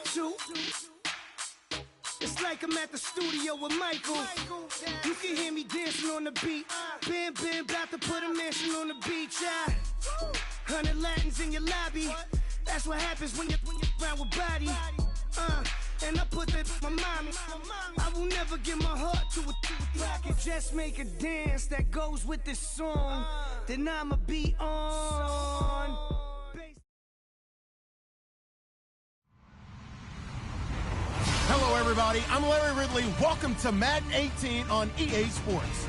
Two. It's like I'm at the studio with Michael. You can hear me dancing on the beat. Bam, about to put a mansion on the beach. 100 Latins in your lobby. That's what happens when you're around with body. And I put that my mommy. I will never give my heart to it. If I can just make a dance that goes with this song, then I'ma be on. Hello, everybody. I'm Larry Ridley. Welcome to Madden 18 on EA Sports.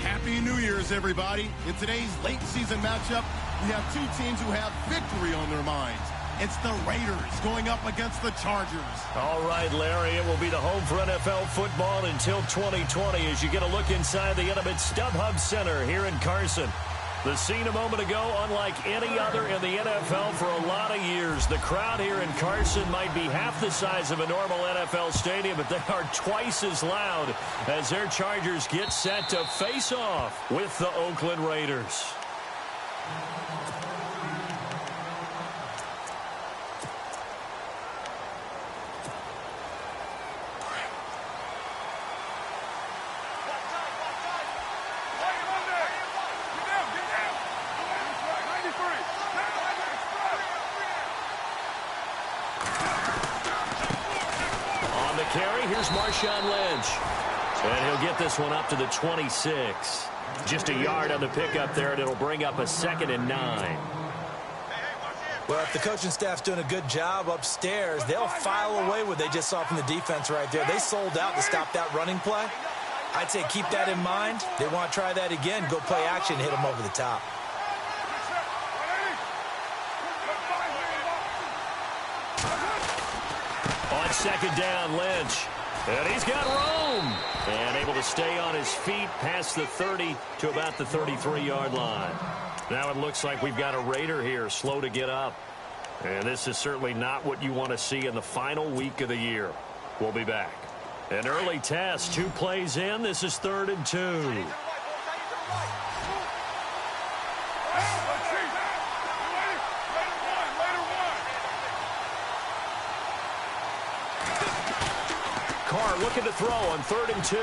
Happy New Year's, everybody. In today's late season matchup, we have two teams who have victory on their minds. It's the Raiders going up against the Chargers. All right, Larry, it will be the home for NFL football until 2020 as you get a look inside the intimate StubHub Center here in Carson. The scene a moment ago, unlike any other in the NFL for a lot of years. The crowd here in Carson might be half the size of a normal NFL stadium, but they are twice as loud as their Chargers get set to face off with the Oakland Raiders. Carry, here's Marshawn Lynch. And he'll get this one up to the 26. Just a yard on the pickup there, and it'll bring up a 2nd and 9. Well, if the coaching staff's doing a good job upstairs, they'll file away what they just saw from the defense right there. They sold out to stop that running play. I'd say keep that in mind. They want to try that again, go play action, hit them over the top. On 2nd down, Lynch. And he's got room. And able to stay on his feet past the 30 to about the 33-yard line. Now it looks like we've got a Raider here, slow to get up. And this is certainly not what you want to see in the final week of the year. We'll be back. An early test, 2 plays in. This is 3rd and 2. Carr looking to throw on 3rd and 2.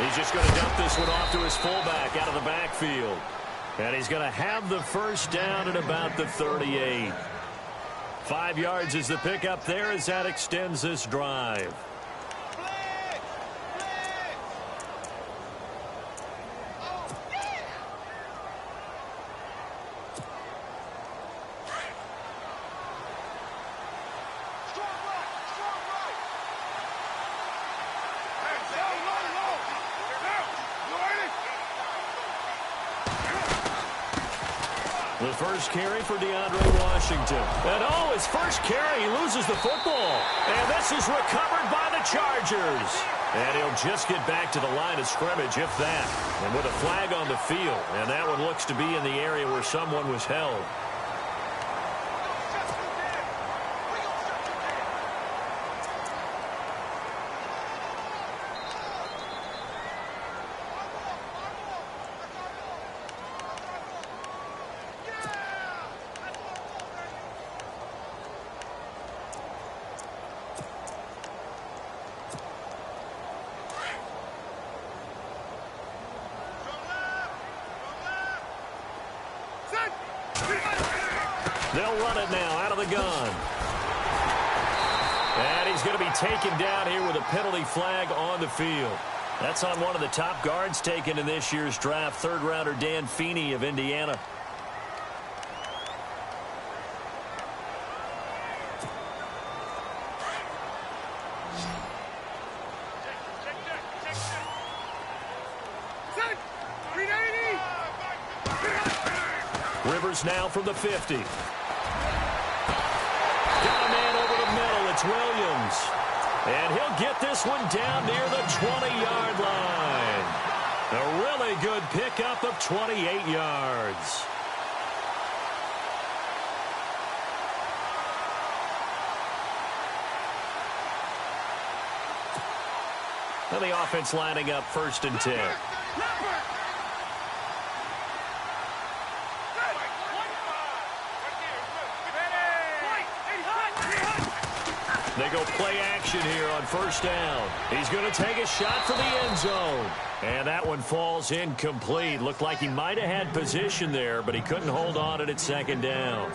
He's just going to dump this one off to his fullback out of the backfield. And he's going to have the first down at about the 38. 5 yards is the pickup there as that extends this drive. The first carry for DeAndre Washington. And his first carry, he loses the football. And this is recovered by the Chargers. And he'll just get back to the line of scrimmage, if that. And with a flag on the field. And that one looks to be in the area where someone was held. They'll run it now out of the gun. And he's going to be taken down here with a penalty flag on the field. That's on one of the top guards taken in this year's draft, 3rd-rounder Dan Feeney of Indiana. Rivers now from the 50. Got a man over the middle. It's Williams. And he'll get this one down near the 20-yard line. A really good pickup of 28 yards. And the offense lining up 1st and 10. They go play action here on first down. He's going to take a shot for the end zone. And that one falls incomplete. Looked like he might have had position there, but he couldn't hold on at second down.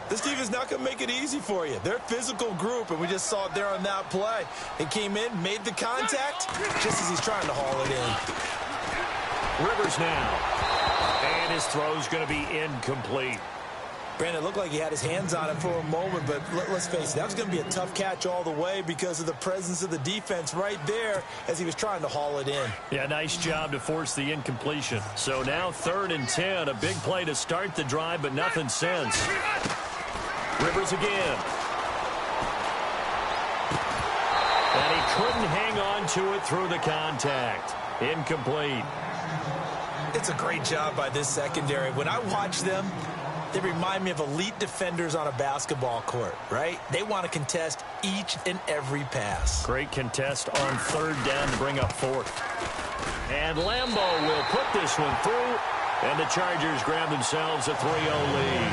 This defense not going to make it easy for you. They're a physical group, and we just saw it there on that play. He came in, made the contact, just as he's trying to haul it in. Rivers now. And his throw's going to be incomplete. Brandon, it looked like he had his hands on it for a moment, but let's face it, that was going to be a tough catch all the way because of the presence of the defense right there as he was trying to haul it in. Yeah, nice job to force the incompletion. So now 3rd and 10, a big play to start the drive, but nothing since. Rivers again. And he couldn't hang on to it through the contact. Incomplete. It's a great job by this secondary. When I watch them, they remind me of elite defenders on a basketball court, right? They want to contest each and every pass. Great contest on 3rd down to bring up 4th. And Lambeau will put this one through, and the Chargers grab themselves a 3-0 lead.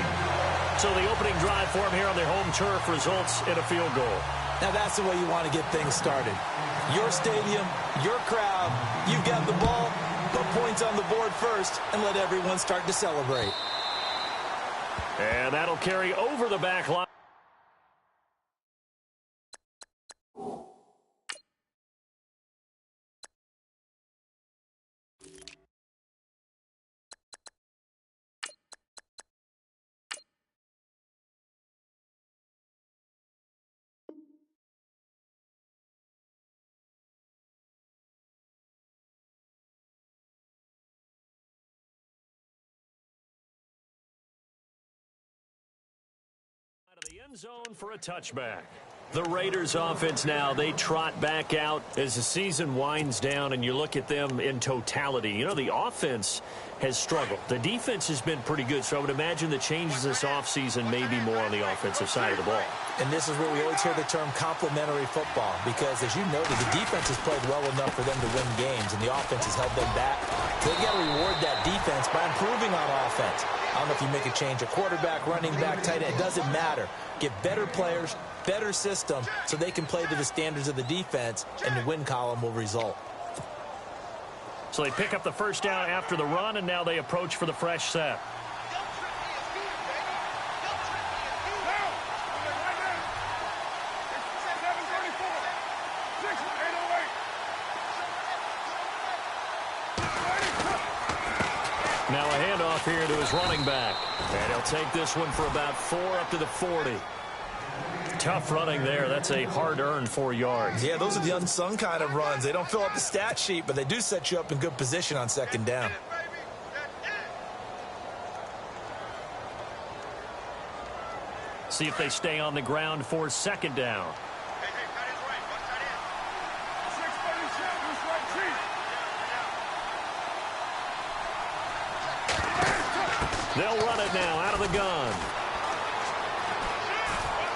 So the opening drive for them here on their home turf results in a field goal. Now that's the way you want to get things started. Your stadium, your crowd, you've got the ball, put points on the board first, and let everyone start to celebrate. And that'll carry over the back line. The end zone for a touchback. The Raiders offense now, they trot back out as the season winds down and you look at them in totality. You know, the offense has struggled. The defense has been pretty good, so I would imagine the changes this offseason may be more on the offensive side of the ball. And this is where we always hear the term complementary football because, as you noted, the defense has played well enough for them to win games, and the offense has held them back. So they've got to reward that defense by improving on offense. I don't know if you make a change, a quarterback, running back, tight end, it doesn't matter. Get better players, better system, so they can play to the standards of the defense, and the win column will result. So they pick up the first down after the run, and now they approach for the fresh set. Now a handoff here to his running back. And he'll take this one for about 4 up to the 40. Tough running there. That's a hard-earned 4 yards. Yeah, those are the unsung kind of runs. They don't fill up the stat sheet, but they do set you up in good position on second down. See if they stay on the ground for second down. They'll run it now out of the gun.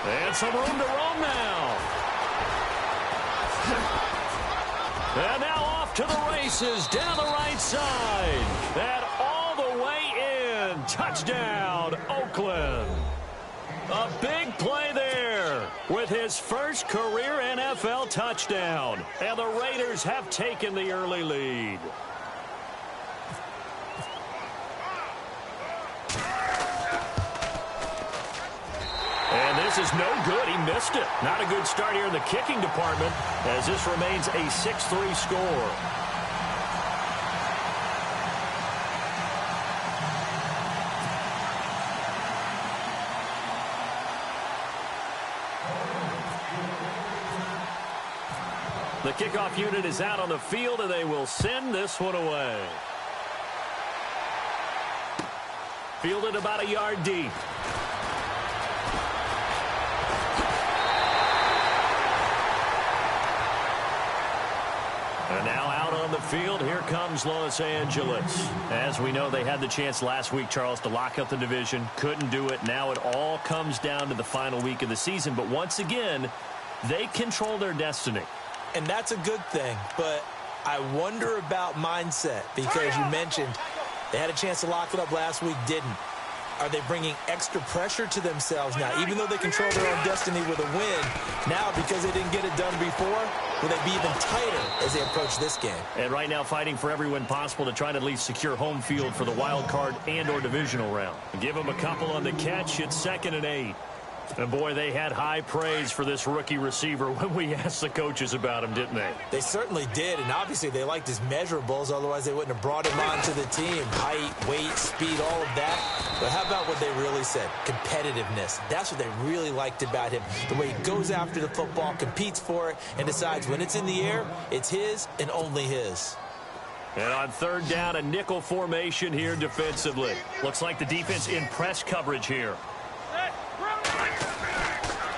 And some room to roam now. And now off to the races down the right side. And all the way in. Touchdown, Oakland. A big play there with his first career NFL touchdown. And the Raiders have taken the early lead. And this is no good. He missed it. Not a good start here in the kicking department as this remains a 6-3 score. The kickoff unit is out on the field, and they will send this one away. Fielded about a yard deep. And now out on the field, here comes Los Angeles. As we know, they had the chance last week, Charles, to lock up the division. Couldn't do it. Now it all comes down to the final week of the season. But once again, they control their destiny. And that's a good thing. But I wonder about mindset because you mentioned they had a chance to lock it up last week, didn't. Are they bringing extra pressure to themselves now? Even though they control their own destiny with a win, now because they didn't get it done before, will they be even tighter as they approach this game? And right now fighting for every win possible to try to at least secure home field for the wild card and or divisional round. Give them a couple on the catch. It's 2nd and 8. And, boy, they had high praise for this rookie receiver when we asked the coaches about him, didn't they? They certainly did, and obviously they liked his measurables. Otherwise, they wouldn't have brought him onto the team. Height, weight, speed, all of that. But how about what they really said? Competitiveness. That's what they really liked about him. The way he goes after the football, competes for it, and decides when it's in the air, it's his and only his. And on 3rd down, a nickel formation here defensively. Looks like the defense in press coverage here.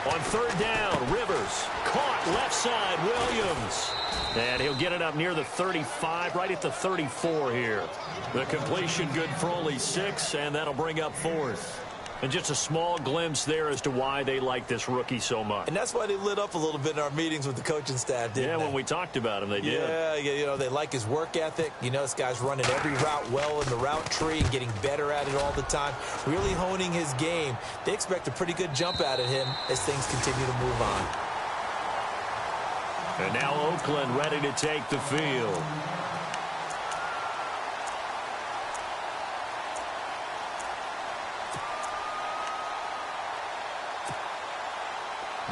On 3rd down, Rivers caught left side, Williams. And he'll get it up near the 35, right at the 34 here. The completion good for only 6, and that'll bring up 4th. And just a small glimpse there as to why they like this rookie so much. And that's why they lit up a little bit in our meetings with the coaching staff, didn't they? When we talked about him, they did. Yeah, you know, they like his work ethic. You know, this guy's running every route well in the route tree and getting better at it all the time, really honing his game. They expect a pretty good jump out of him as things continue to move on. And now Oakland ready to take the field.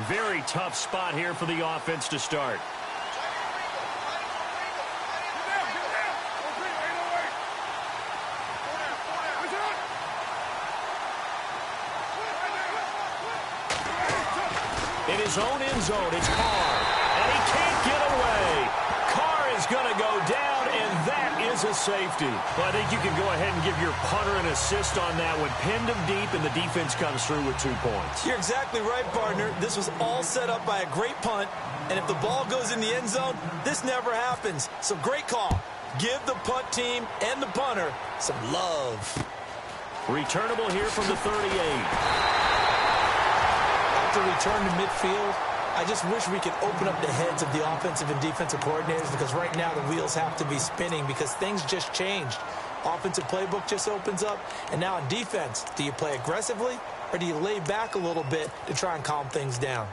Very tough spot here for the offense to start. In his own end zone, it's Carr. And he can't get away. Carr is going to go down, and that is a safety. Well, I think you can go ahead and give your punter an assist on that one. Pinned him deep, and the defense comes through with 2 points. You're exactly right, partner. This was all set up by a great punt, and if the ball goes in the end zone, this never happens. So great call. Give the punt team and the punter some love. Returnable here from the 38. After return to midfield, I just wish we could open up the heads of the offensive and defensive coordinators, because right now the wheels have to be spinning because things just changed. Offensive playbook just opens up, and now on defense, do you play aggressively or do you lay back a little bit to try and calm things down?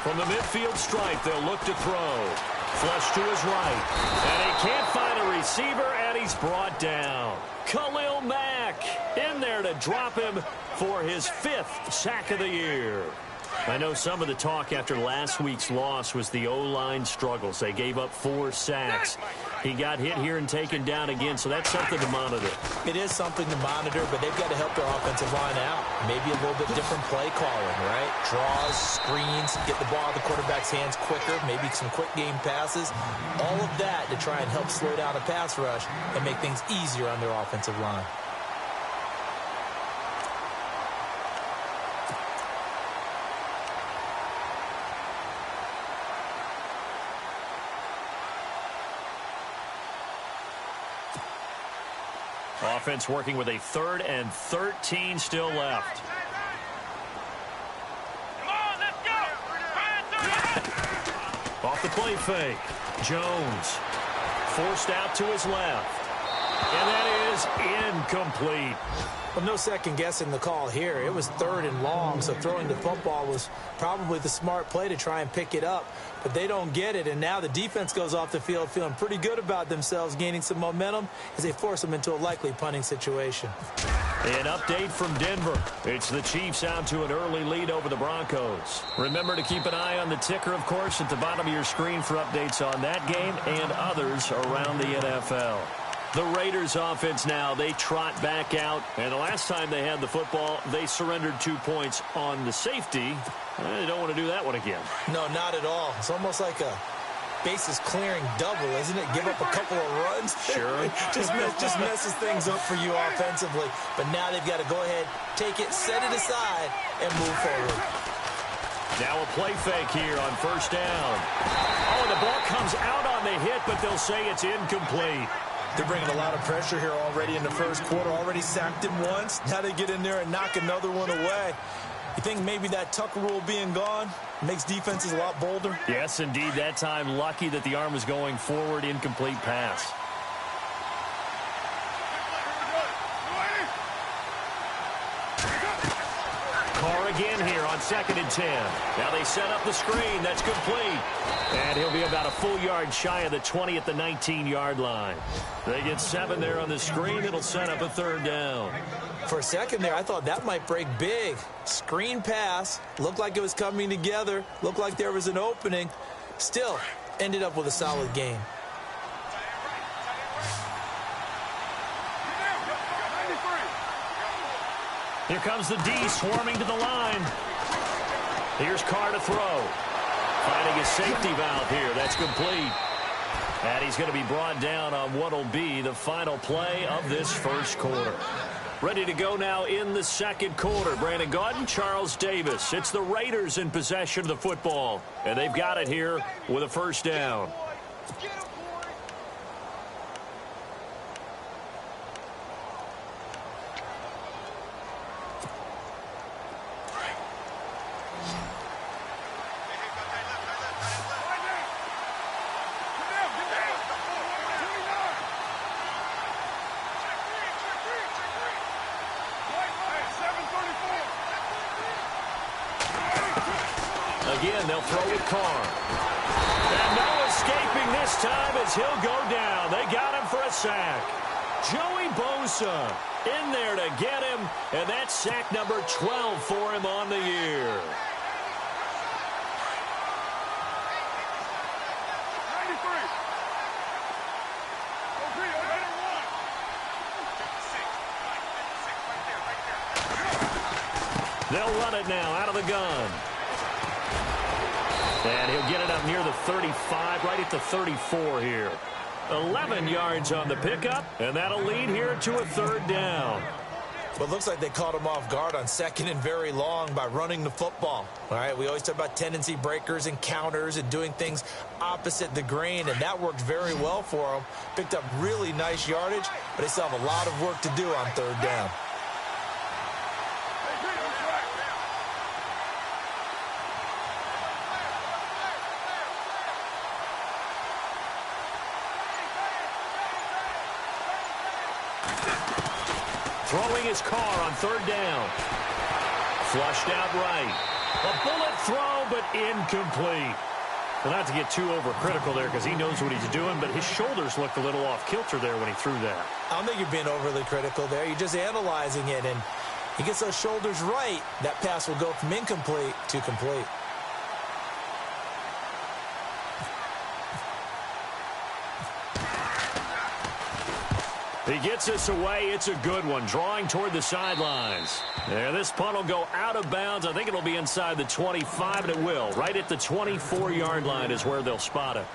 From the midfield stripe, they'll look to throw. Flush to his right. And he can't find a receiver, and he's brought down. Khalil Mack in there to drop him for his 5th sack of the year. I know some of the talk after last week's loss was the O-line struggles. They gave up 4 sacks. He got hit here and taken down again, so that's something to monitor. It is something to monitor, but they've got to help their offensive line out. Maybe a little bit different play calling, right? Draws, screens, get the ball out of the quarterback's hands quicker, maybe some quick game passes. All of that to try and help slow down a pass rush and make things easier on their offensive line. Offense working with a 3rd and 13 still left. Off the play fake. Jones forced out to his left. And that is incomplete. Well, no second guessing the call here. It was 3rd and long, so throwing the football was probably the smart play to try and pick it up. But they don't get it, and now the defense goes off the field feeling pretty good about themselves, gaining some momentum as they force them into a likely punting situation. An update from Denver. It's the Chiefs out to an early lead over the Broncos. Remember to keep an eye on the ticker, of course, at the bottom of your screen for updates on that game and others around the NFL. The Raiders offense now, they trot back out. And the last time they had the football, they surrendered 2 points on the safety. They don't want to do that one again. No, not at all. It's almost like a bases clearing double, isn't it? Give up a couple of runs. Sure. just messes things up for you offensively. But now they've got to go ahead, take it, set it aside, and move forward. Now a play fake here on 1st down. Oh, the ball comes out on the hit, but they'll say it's incomplete. They're bringing a lot of pressure here already in the first quarter. Already sacked him once. Now they get in there and knock another one away. You think maybe that Tucker rule being gone makes defenses a lot bolder? Yes, indeed. That time, lucky that the arm was going forward, incomplete pass. Carr again here on 2nd and 10. Now they set up the screen. That's complete. And he'll be about a full yard shy of the 20 at the 19-yard line. They get 7 there on the screen. It'll set up a 3rd down. For a second there, I thought that might break big. Screen pass. Looked like it was coming together. Looked like there was an opening. Still, ended up with a solid game. Here comes the D swarming to the line. Here's Carr to throw. Finding a safety valve here. That's complete. And he's going to be brought down on what will be the final play of this first quarter. Ready to go now in the second quarter. Brandon Gaudin, Charles Davis. It's the Raiders in possession of the football. And they've got it here with a 1st down. Again, they'll throw with Carr. And no escaping this time as he'll go down. They got him for a sack. Joey Bosa in there to get him, and that's sack number 12 for him on the year. They'll run it now out of the gun. And he'll get it up near the 35, right at the 34 here. 11 yards on the pickup, and that'll lead here to a 3rd down. Well, it looks like they caught him off guard on 2nd and very long by running the football. All right, we always talk about tendency breakers and counters and doing things opposite the grain, and that worked very well for them. Picked up really nice yardage, but they still have a lot of work to do on 3rd down. Throwing his Carr on 3rd down. Flushed out right. A bullet throw, but incomplete. Well, not to get too overcritical there because he knows what he's doing, but his shoulders looked a little off kilter there when he threw that. I don't think you're being overly critical there. You're just analyzing it, and he gets those shoulders right. That pass will go from incomplete to complete. He gets us away. It's a good one. Drawing toward the sidelines. And this punt will go out of bounds. I think it'll be inside the 25, and it will. Right at the 24-yard line is where they'll spot it.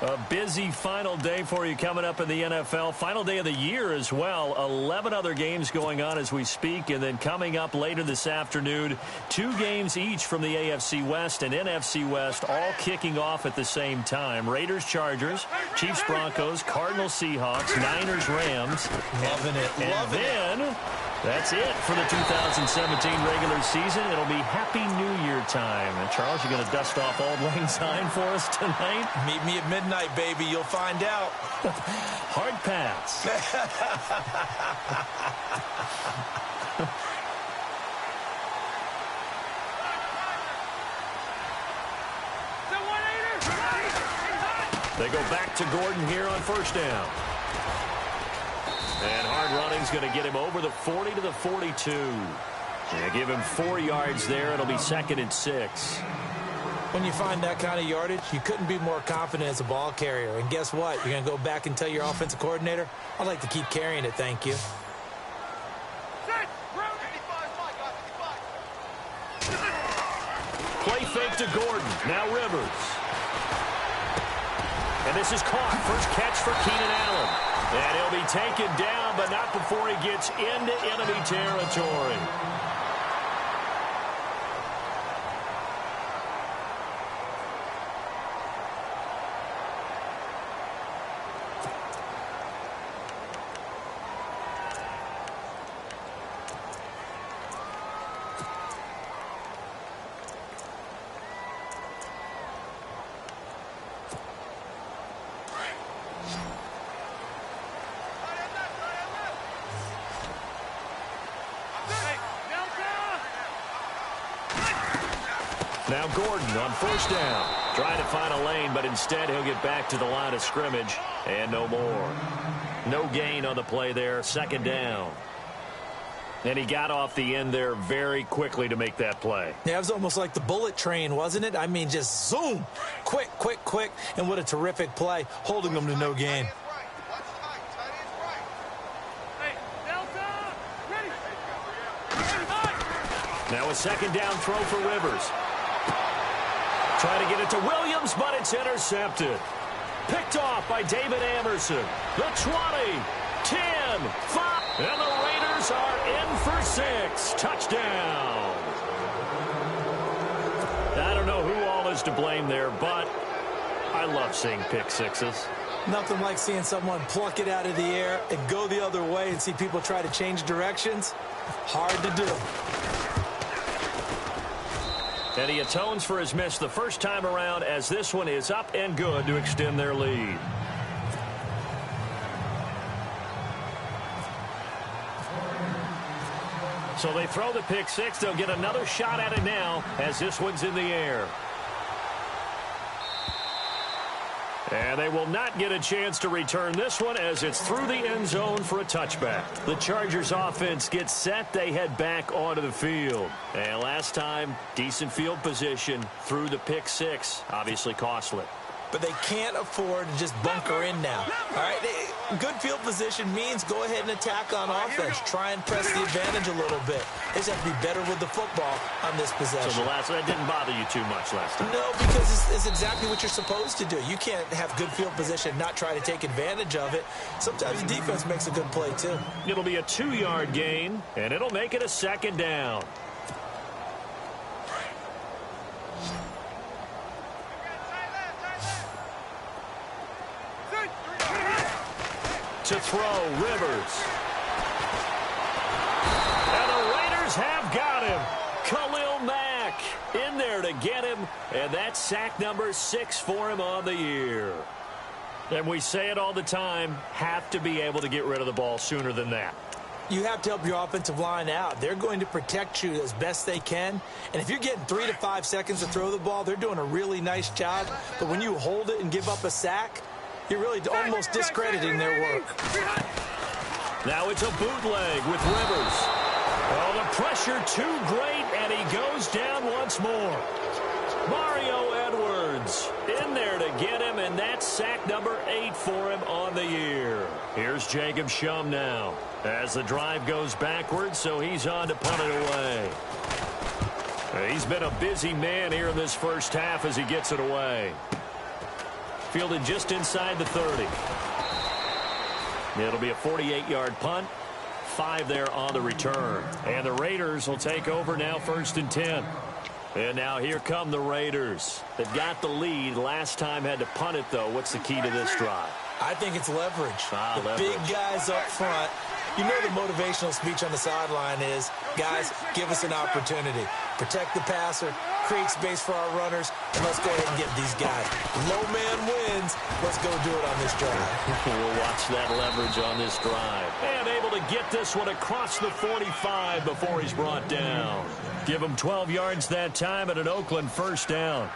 A busy final day for you coming up in the NFL. Final day of the year as well. 11 other games going on as we speak. And then coming up later this afternoon, 2 games each from the AFC West and NFC West, all kicking off at the same time. Raiders, Chargers, Chiefs, Broncos, Cardinals, Seahawks, Niners, Rams. Loving it. And then that's it for the 2017 regular season. It'll be Happy New Year time. And Charles, you going to dust off Auld Lang Syne for us tonight? Meet me at midnight, baby. You'll find out. Hard pass. They go back to Gordon here on 1st down. And hard running's going to get him over the 40 to the 42. They give him 4 yards there. It'll be 2nd and 6. When you find that kind of yardage, you couldn't be more confident as a ball carrier. And guess what? You're going to go back and tell your offensive coordinator, I'd like to keep carrying it, thank you. Play fake to Gordon. Now Rivers. And this is caught. First catch for Keenan Allen. And he'll be taken down, but not before he gets into enemy territory. Now Gordon on first down. Trying to find a lane, but instead he'll get back to the line of scrimmage. And no more. No gain on the play there. Second down. And he got off the end there very quickly to make that play. Yeah, it was almost like the bullet train, wasn't it? I mean, just zoom. Quick, quick, quick. And what a terrific play, holding them to no gain. Now a second down throw for Rivers. Trying to get it to Williams, but it's intercepted. Picked off by David Amerson. The 20, 10, 5, and the Raiders are in for 6. Touchdown. I don't know who all is to blame there, but I love seeing pick sixes. Nothing like seeing someone pluck it out of the air and go the other way and see people try to change directions. Hard to do. And he atones for his miss the first time around, as this one is up and good to extend their lead. So they throw the pick six. They'll get another shot at it now as this one's in the air. And they will not get a chance to return this one as it's through the end zone for a touchback. The Chargers offense gets set. They head back onto the field. And last time, decent field position through the pick six. Obviously costly. But they can't afford to just bunker in now. All right, good field position means go ahead and attack on offense. Try and press the advantage a little bit. They just have to be better with the football on this possession. So that didn't bother you too much last time? No, because it's exactly what you're supposed to do. You can't have good field position and not try to take advantage of it. Sometimes the defense makes a good play, too. It'll be a 2-yard gain, and it'll make it a second down. To throw, Rivers. And the Raiders have got him. Khalil Mack in there to get him. And that's sack number 6 for him on the year. And we say it all the time, have to be able to get rid of the ball sooner than that. You have to help your offensive line out. They're going to protect you as best they can. And if you're getting 3 to 5 seconds to throw the ball, they're doing a really nice job. But when you hold it and give up a sack, you're really almost discrediting their work. Now it's a bootleg with Rivers. Oh, the pressure too great, and he goes down once more. Mario Edwards in there to get him, and that's sack number 8 for him on the year. Here's Jacob Shum now as the drive goes backwards, so he's on to punt it away. He's been a busy man here in this first half as he gets it away. Fielded just inside the 30. It'll be a 48-yard punt. 5 there on the return. And the Raiders will take over now, 1st and 10. And now here come the Raiders. They've got the lead. Last time had to punt it, though. What's the key to this drive? I think it's leverage. Leverage. Big guys up front. You know the motivational speech on the sideline is, guys, give us an opportunity. Protect the passer, create space for our runners, and let's go ahead and get these guys. Low man wins. Let's go do it on this drive. We'll watch that leverage on this drive. And able to get this one across the 45 before he's brought down. Give him 12 yards that time at an Oakland first down.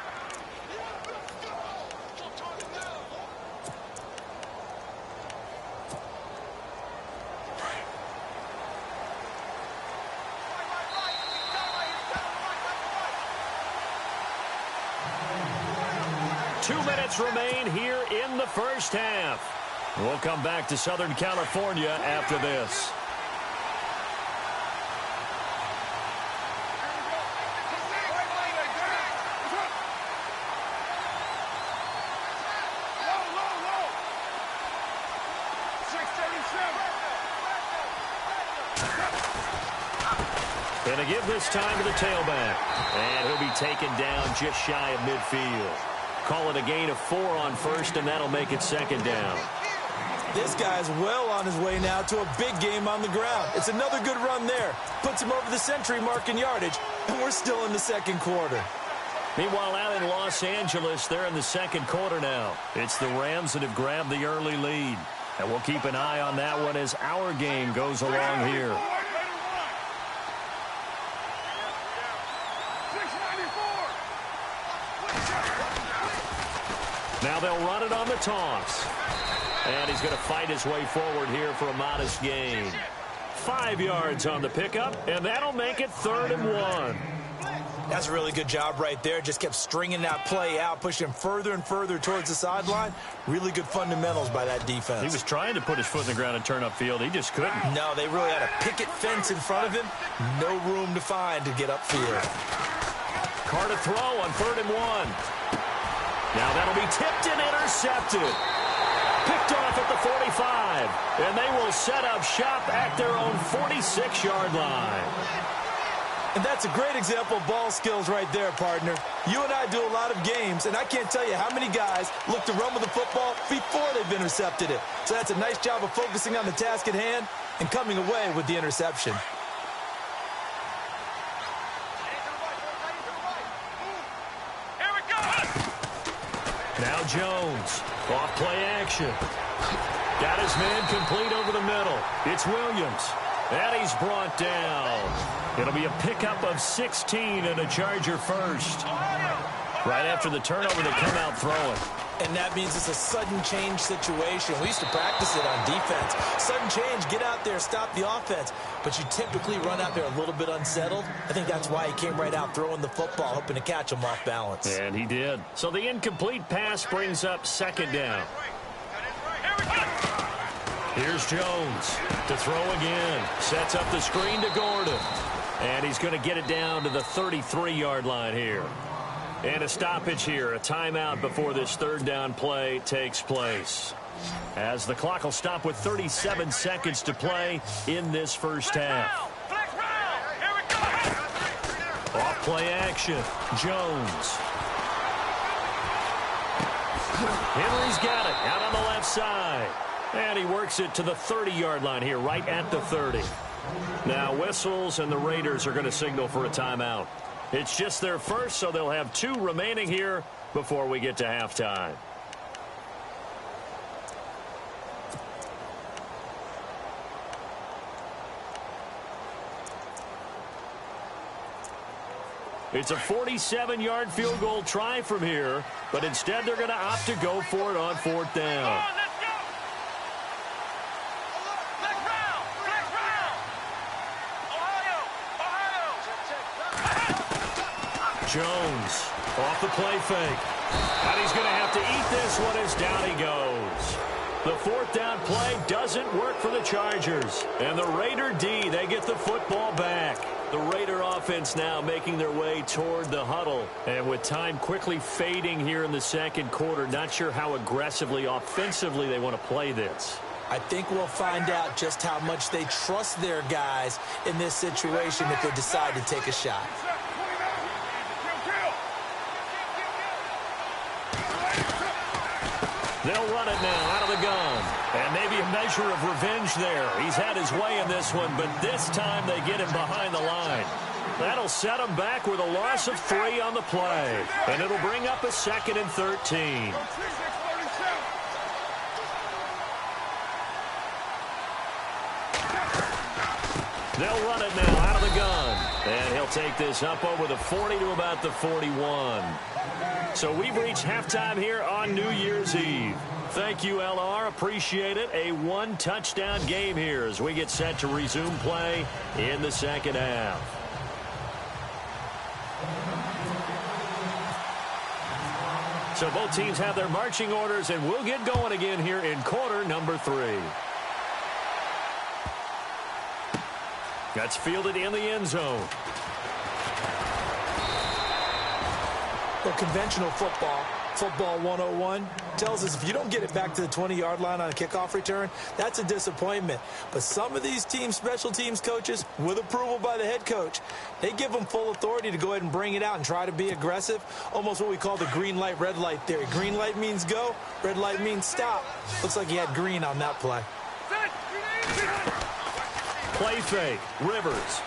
Remain here in the first half. We'll come back to Southern California after this. And a give this time to the tailback. And he'll be taken down just shy of midfield. Call it a gain of 4 on first, and that'll make it second down. This guy's well on his way now to a big game on the ground. It's another good run there. Puts him over the century mark in yardage, and we're still in the second quarter. Meanwhile, out in Los Angeles, they're in the second quarter now. It's the Rams that have grabbed the early lead. And we'll keep an eye on that one as our game goes along here. Now they'll run it on the toss. And he's going to fight his way forward here for a modest gain. 5 yards on the pickup, and that'll make it 3rd and 1. That's a really good job right there. Just kept stringing that play out, pushing him further and further towards the sideline. Really good fundamentals by that defense. He was trying to put his foot in the ground and turn upfield. He just couldn't. No, they really had a picket fence in front of him. No room to find to get upfield. Carr to throw on 3rd and 1. Now that'll be tipped and intercepted. Picked off at the 45. And they will set up shop at their own 46-yard line. And that's a great example of ball skills right there, partner. You and I do a lot of games, and I can't tell you how many guys look to run with the football before they've intercepted it. So that's a nice job of focusing on the task at hand and coming away with the interception. Now Jones, off play action. Got his man complete over the middle. It's Williams, and he's brought down. It'll be a pickup of 16 and a Charger first. Right after the turnover, they come out throwing. And that means it's a sudden change situation. We used to practice it on defense. Sudden change, get out there, stop the offense. But you typically run out there a little bit unsettled. I think that's why he came right out throwing the football, hoping to catch him off balance. And he did. So the incomplete pass brings up 2nd down. Here's Jones to throw again. Sets up the screen to Gordon. And he's going to get it down to the 33-yard line here. And a stoppage here, a timeout before this 3rd down play takes place. As the clock will stop with 37 seconds to play in this first half. Off play action, Jones. Henry's got it out on the left side. And he works it to the 30-yard line here, right at the 30. Now whistles, and the Raiders are going to signal for a timeout. It's just their first, so they'll have 2 remaining here before we get to halftime. It's a 47-yard field goal try from here, but instead they're going to opt to go for it on 4th down. Jones off the play fake. And he's going to have to eat this one as down he goes. The 4th down play doesn't work for the Chargers. And the Raider D, they get the football back. The Raider offense now making their way toward the huddle. And with time quickly fading here in the 2nd quarter, not sure how aggressively, offensively they want to play this. I think we'll find out just how much they trust their guys in this situation if they decide to take a shot. They'll run it now out of the gun. And maybe a measure of revenge there. He's had his way in this one, but this time they get him behind the line. That'll set him back with a loss of 3 on the play. And it'll bring up a 2nd and 13. They'll run it now out of the gun. And he'll take this up over the 40 to about the 41. So we've reached halftime here on New Year's Eve. Thank you, LR. Appreciate it. A 1-touchdown game here as we get set to resume play in the 2nd half. So both teams have their marching orders, and we'll get going again here in quarter number 3. That's fielded in the end zone. Well, conventional football 101, tells us if you don't get it back to the 20-yard line on a kickoff return, that's a disappointment. But some of these teams, special teams coaches, with approval by the head coach, they give them full authority to go ahead and bring it out and try to be aggressive, almost what we call the green light, red light theory. Green light means go, red light means stop. Looks like he had green on that play. Play fake, Rivers.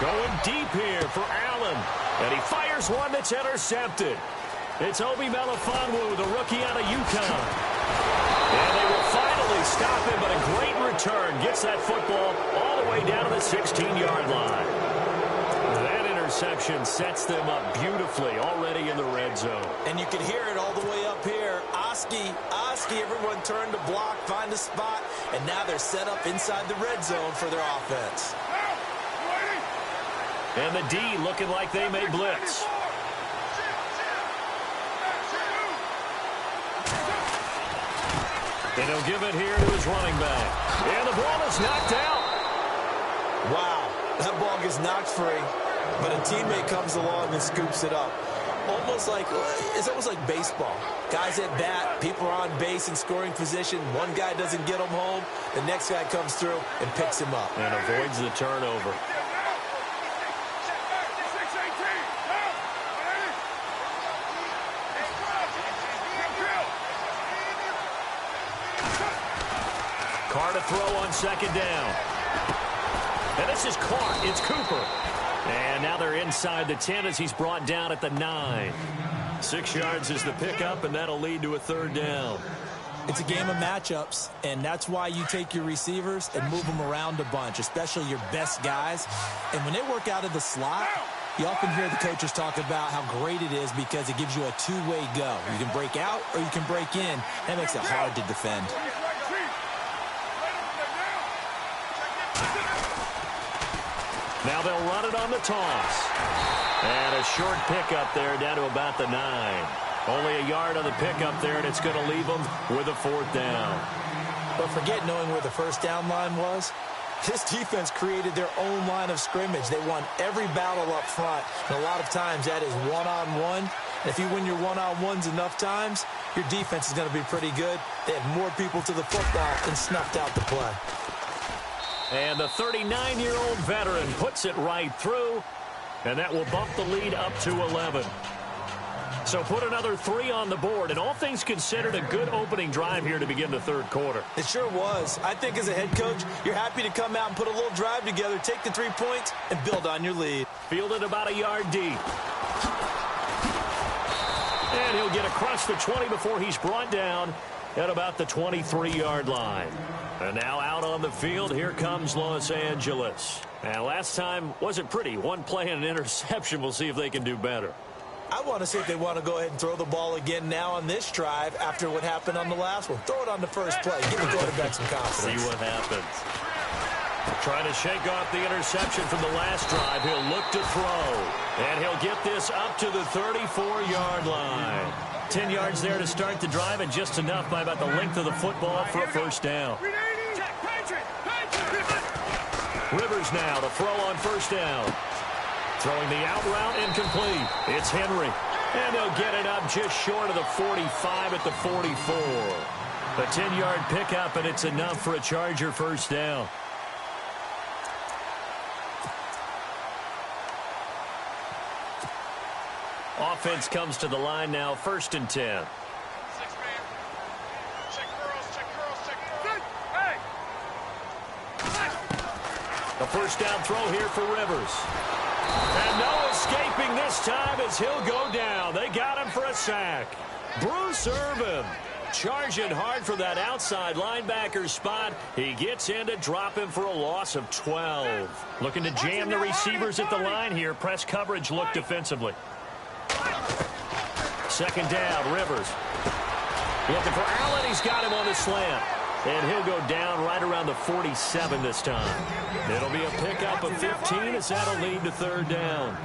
Going deep here for Allen. And he fires one that's intercepted. It's Obi Melifonwu, the rookie out of UConn. And they will finally stop him, but a great return. Gets that football all the way down to the 16-yard line. That interception sets them up beautifully already in the red zone. And you can hear it all the way up here. Oski, everyone turned to block, find a spot, and now they're set up inside the red zone for their offense. And the D looking like they may blitz. And he'll give it here to his running back. And the ball is knocked out. Wow, that ball gets knocked free, but a teammate comes along and scoops it up. It's almost like baseball. Guys at bat, people are on base in scoring position. One guy doesn't get him home. The next guy comes through and picks him up. And avoids the turnover. Carr to throw on second down. And this is caught. It's Cooper. And now they're inside the 10 as he's brought down at the 9. 6 yards is the pickup, and that'll lead to a third down. It's a game of matchups, and that's why you take your receivers and move them around a bunch, especially your best guys. And when they work out of the slot, you often hear the coaches talk about how great it is because it gives you a two-way go. You can break out or you can break in. That makes it hard to defend. Now they'll run it on the toss. And a short pickup there down to about the 9. Only a yard on the pickup there, and it's going to leave them with a fourth down. But forget knowing where the first down line was. This defense created their own line of scrimmage. They won every battle up front, and a lot of times that is one-on-one. And if you win your one-on-ones enough times, your defense is going to be pretty good. They have more people to the football and snuffed out the play. And the 39-year-old veteran puts it right through, and that will bump the lead up to 11. So put another 3 on the board, and all things considered, a good opening drive here to begin the third quarter. It sure was. I think as a head coach, you're happy to come out and put a little drive together, take the 3 points, and build on your lead. Fielded about a yard deep. And he'll get across the 20 before he's brought down at about the 23-yard line. And now out on the field, here comes Los Angeles. Now, last time wasn't pretty. One play and an interception. We'll see if they can do better. I want to see if they want to go ahead and throw the ball again now on this drive after what happened on the last one. Throw it on the first play. Give the quarterback some confidence. See what happens. Trying to shake off the interception from the last drive. He'll look to throw. And he'll get this up to the 34-yard line. 10 yards there to start the drive, and just enough by about the length of the football for a first down. Rivers now to throw on first down. Throwing the out route, incomplete. It's Henry. And they'll get it up just short of the 45 at the 44. A 10-yard pickup, and it's enough for a Charger first down. Offense comes to the line now, 1st and 10. A first down throw here for Rivers. And no escaping this time as he'll go down. They got him for a sack. Bruce Irvin charging hard for that outside linebacker spot. He gets in to drop him for a loss of 12. Looking to jam the receivers at the line here. Press coverage look defensively. Second down, Rivers. Looking for Allen. He's got him on the slant. And he'll go down right around the 47 this time. It'll be a pickup of 15 as that'll lead to third down.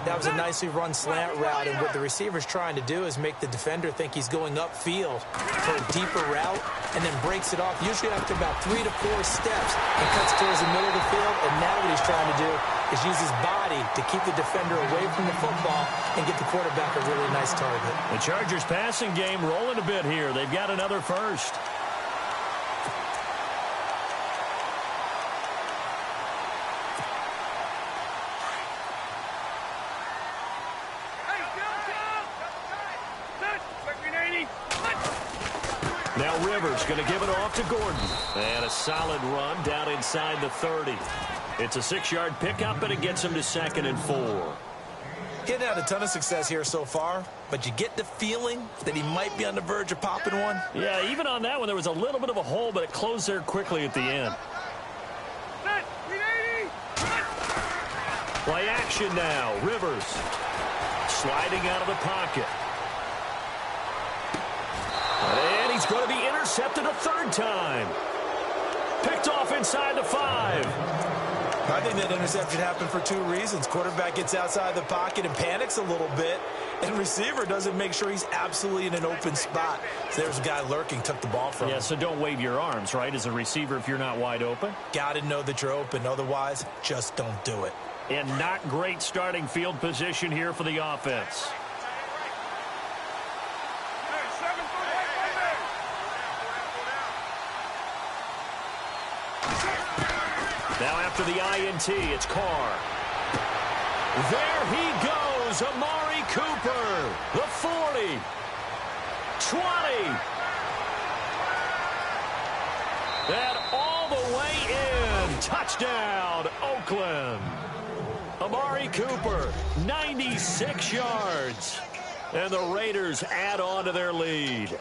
That was a nicely run slant route, and what the receiver's trying to do is make the defender think he's going upfield for a deeper route and then breaks it off, usually after about 3 to 4 steps, and cuts towards the middle of the field. And now what he's trying to do is use his body to keep the defender away from the football and get the quarterback a really nice target. The Chargers passing game rolling a bit here. They've got another first. Now Rivers going to give it off to Gordon. And a solid run down inside the 30. It's a 6-yard pickup, and it gets him to 2nd and 4. Getting had a ton of success here so far, but you get the feeling that he might be on the verge of popping one. Yeah, even on that one, there was a little bit of a hole, but it closed there quickly at the end. Play action now. Rivers sliding out of the pocket. And he's going to be intercepted a third time. Picked off inside the 5. I think that interception happened for 2 reasons. Quarterback gets outside the pocket and panics a little bit, and receiver doesn't make sure he's absolutely in an open spot. So there's a guy lurking, took the ball from him. Yeah, so don't wave your arms, right, as a receiver if you're not wide open. Got to know that you're open. Otherwise, just don't do it. And not great starting field position here for the offense. Now after the INT, it's Carr. There he goes, Amari Cooper. The 40. 20. And all the way in. Touchdown, Oakland. Amari Cooper, 96 yards. And the Raiders add on to their lead.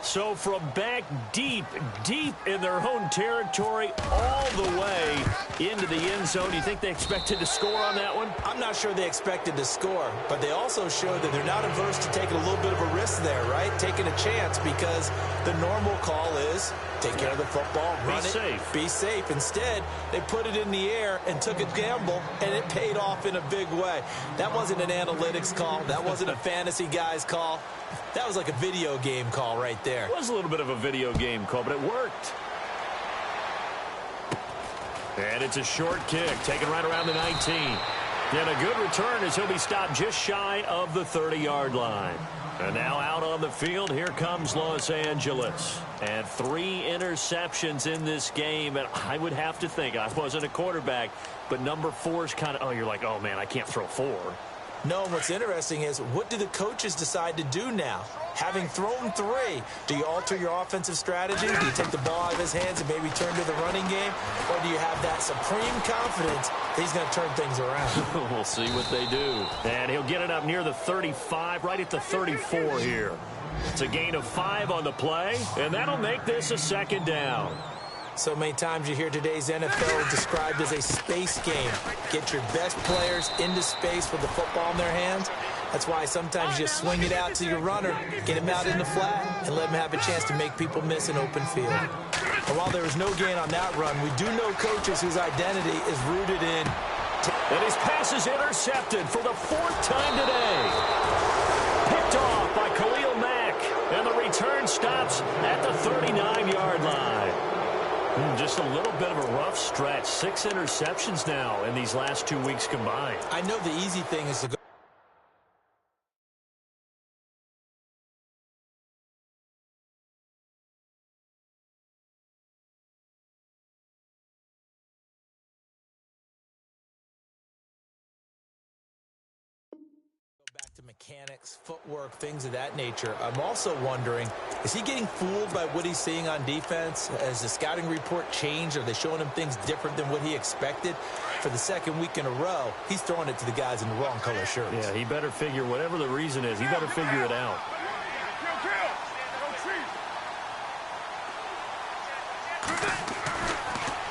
So from back deep, deep in their own territory, all the way into the end zone. Do you think they expected to score on that one? I'm not sure they expected to score, but they also showed that they're not averse to taking a little bit of a risk there, right? Taking a chance, because the normal call is take care of the football, run it, be safe. Instead, they put it in the air and took a gamble, and it paid off in a big way. That wasn't an analytics call. That wasn't a fantasy guy's call. That was like a video game call right there. It was a little bit of a video game call, but it worked. And it's a short kick, taken right around the 19. And a good return as he'll be stopped just shy of the 30-yard line. And now out on the field, here comes Los Angeles. And 3 interceptions in this game. And I would have to think, I wasn't a quarterback, but number 4 is kind of, you're like, oh, man, I can't throw 4. No, what's interesting is, what do the coaches decide to do now? Having thrown 3, do you alter your offensive strategy? Do you take the ball out of his hands and maybe turn to the running game? Or do you have that supreme confidence that he's going to turn things around? We'll see what they do. And he'll get it up near the 35, right at the 34 here. It's a gain of 5 on the play, and that'll make this a second down. So many times you hear today's NFL described as a space game. Get your best players into space with the football in their hands. That's why sometimes you swing it out to your runner, get him out in the flat, and let him have a chance to make people miss an open field. And while there was no gain on that run, we do know coaches whose identity is rooted in... And his pass is intercepted for the 4th time today. Picked off by Khalil Mack. And the return stops at the 39-yard line. Just a little bit of a rough stretch. 6 interceptions now in these last 2 weeks combined. I know the easy thing is to go back to mechanics, footwork, things of that nature. I'm also wondering, is he getting fooled by what he's seeing on defense? Has the scouting report changed? Are they showing him things different than what he expected? For the 2nd week in a row, he's throwing it to the guys in the wrong color shirts. Yeah, he better figure, whatever the reason is, he better figure it out.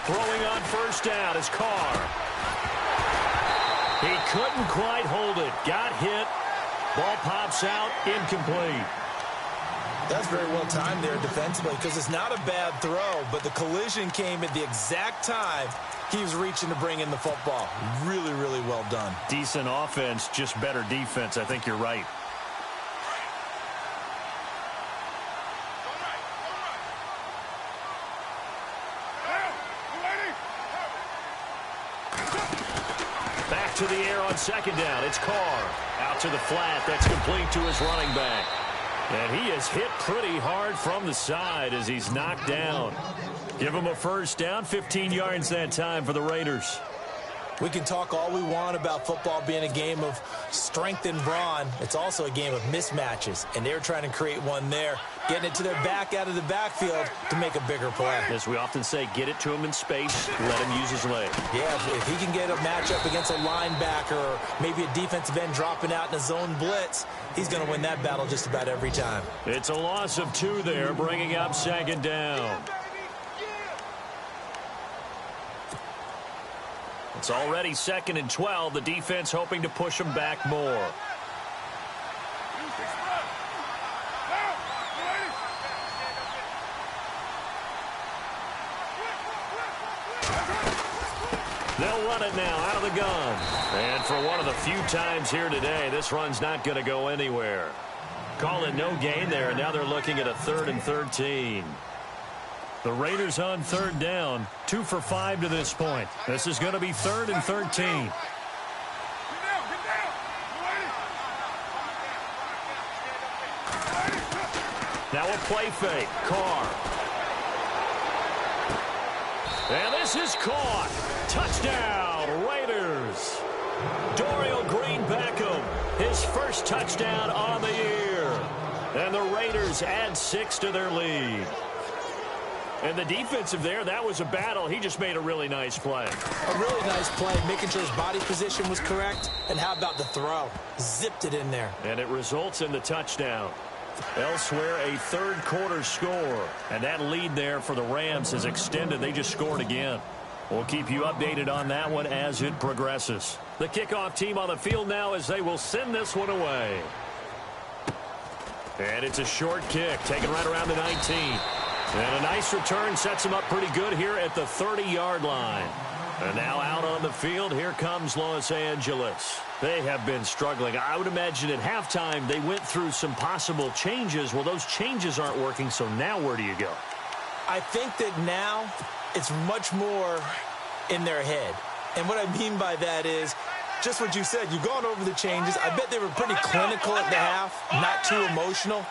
Throwing on first down is Carr. He couldn't quite hold it. Got hit. Ball pops out. Incomplete. That's very well timed there defensively, because it's not a bad throw, but the collision came at the exact time he was reaching to bring in the football. Really, really well done. Decent offense, just better defense. I think you're right. Back to the air on second down. It's Carr. Out to the flat. That's complete to his running back. And he is hit pretty hard from the side as he's knocked down. Give him a first down. 15 yards that time for the Raiders. We can talk all we want about football being a game of strength and brawn. It's also a game of mismatches, and they're trying to create one there, getting it to their back out of the backfield to make a bigger play. As we often say, get it to him in space, let him use his leg. Yeah, if he can get a matchup against a linebacker or maybe a defensive end dropping out in a zone blitz, he's going to win that battle just about every time. It's a loss of 2 there, bringing up second down. It's already 2nd and 12. The defense hoping to push them back more. They'll run it now out of the gun. And for one of the few times here today, this run's not going to go anywhere. Call it no gain there, and now they're looking at a 3rd and 13. The Raiders on 3rd down, 2 for 5 to this point. This is going to be 3rd and 13. Now a play fake. Carr. And this is caught. Touchdown, Raiders. Dorial Green-Beckham, his first touchdown on the year. And the Raiders add 6 to their lead. And the defensive there, that was a battle. He just made a really nice play. A really nice play, making sure his body position was correct. And how about the throw? Zipped it in there. And it results in the touchdown. Elsewhere, a 3rd quarter score. And that lead there for the Rams is extended. They just scored again. We'll keep you updated on that one as it progresses. The kickoff team on the field now as they will send this one away. And it's a short kick, taken right around the 19. And a nice return sets him up pretty good here at the 30-yard line. And now out on the field, here comes Los Angeles. They have been struggling. I would imagine at halftime they went through some possible changes. Well, those changes aren't working, so now where do you go? I think that now it's much more in their head. And what I mean by that is just what you said. You've gone over the changes. I bet they were pretty clinical at the half, not too emotional.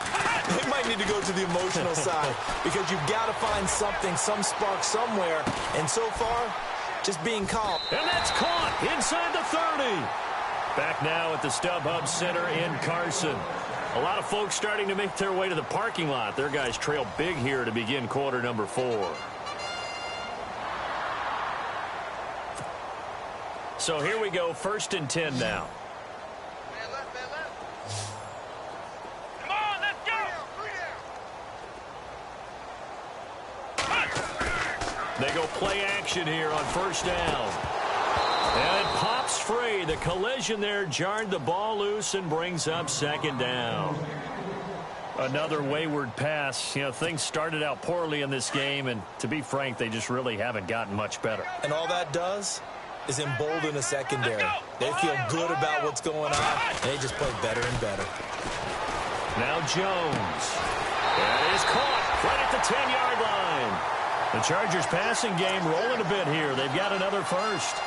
They might need to go to the emotional side because you've got to find something, some spark somewhere. And so far, just being calm. And that's caught inside the 30. Back now at the StubHub Center in Carson. A lot of folks starting to make their way to the parking lot. Their guys trail big here to begin quarter number 4. So here we go, 1st and 10 now. Come on, let's go. They go play action here on 1st down. And it pops free. The collision there jarred the ball loose and brings up 2nd down. Another wayward pass. You know, things started out poorly in this game, and to be frank, they just really haven't gotten much better. And all that does is embolden the secondary. They feel good about what's going on, and they just play better and better. Now Jones. That is caught right at the 10-yard line. The Chargers passing game rolling a bit here. They've got another first.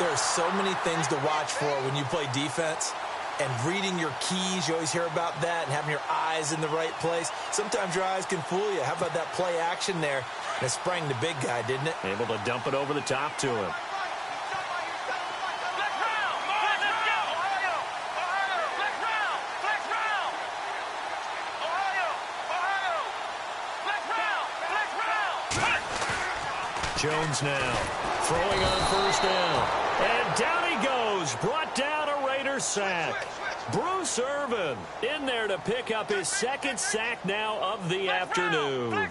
There are so many things to watch for when you play defense. And reading your keys, you always hear about that, and having your eyes in the right place. Sometimes your eyes can fool you. How about that play action there? And it sprang the big guy, didn't it? Able to dump it over the top to him. Jones now throwing on 1st down. And down he goes. Brought down a Raiders sack. Bruce Irvin in there to pick up his 2nd sack now of the afternoon.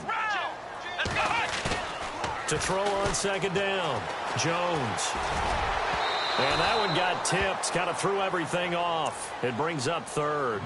To throw on 2nd down. Jones. And that one got tipped. Kind of threw everything off. It brings up 3rd.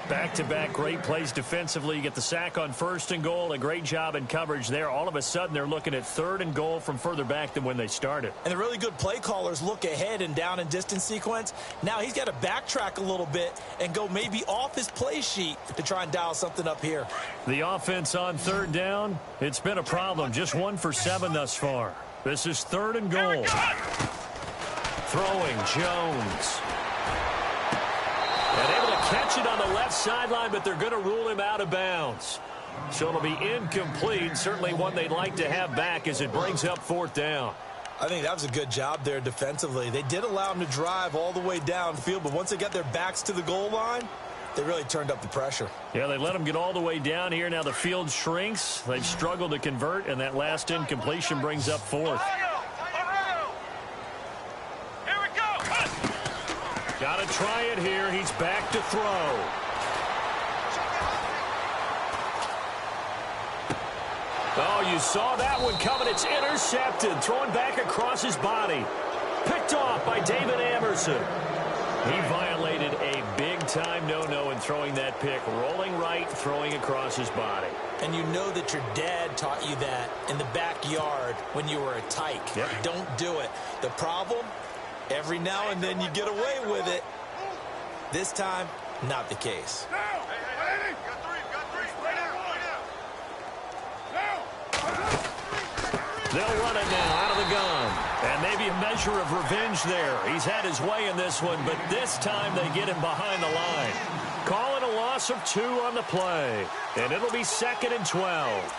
Back-to-back great plays defensively. You get the sack on 1st and goal. A great job in coverage there. All of a sudden, they're looking at 3rd and goal from further back than when they started. And the really good play callers look ahead and down and distance sequence. Now he's got to backtrack a little bit and go maybe off his play sheet to try and dial something up here. The offense on 3rd down, it's been a problem. Just 1 for 7 thus far. This is 3rd and goal. Throwing Jones. And able to catch it on the left sideline, but they're going to rule him out of bounds. So it'll be incomplete. Certainly one they'd like to have back as it brings up 4th down. I think that was a good job there defensively. They did allow him to drive all the way downfield, but once they got their backs to the goal line, they really turned up the pressure. Yeah, they let him get all the way down here. Now the field shrinks. They've struggled to convert, and that last incompletion brings up 4th. Got to try it here. He's back to throw. Oh, you saw that one coming. It's intercepted. Thrown back across his body. Picked off by David Amerson. He violated a big Big-time no-no in throwing that pick. Rolling right, throwing across his body. And you know that your dad taught you that in the backyard when you were a tyke. Yep. Don't do it. The problem, every now and then you get away with it. This time, not the case. They'll run it now out of the gun. And maybe a measure of revenge there. He's had his way in this one, but this time they get him behind the line. Call it a loss of 2 on the play. And it'll be 2nd and 12.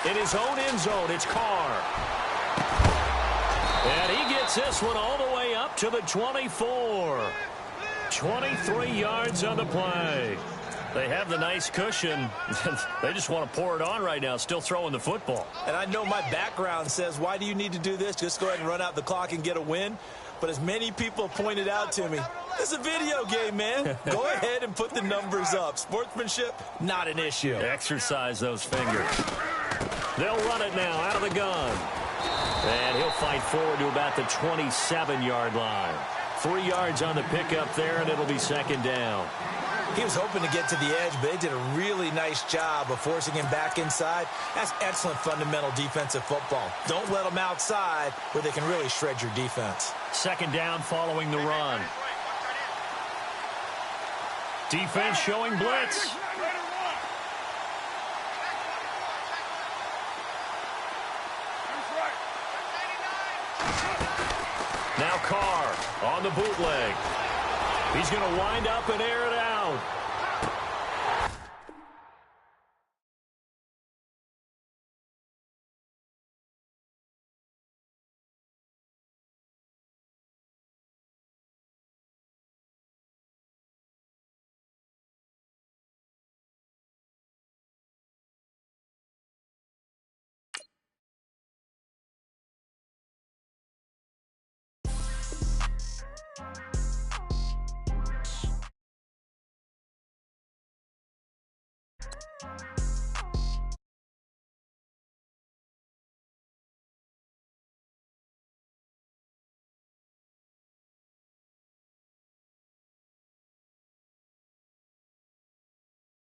In his own end zone, it's Carr. And he gets this one all the way up to the 24. 23 yards on the play. They have the nice cushion. They just want to pour it on right now, still throwing the football. And I know my background says, why do you need to do this? Just go ahead and run out the clock and get a win. But as many people pointed out to me, it's a video game, man. Go ahead and put the numbers up. Sportsmanship, not an issue. Exercise those fingers. They'll run it now out of the gun. And he'll fight forward to about the 27-yard line. 3 yards on the pickup there, and it'll be 2nd down. He was hoping to get to the edge, but they did a really nice job of forcing him back inside. That's excellent fundamental defensive football. Don't let them outside where they can really shred your defense. 2nd down following the run. Defense showing blitz. Now Carr on the bootleg. He's going to wind up and air it out.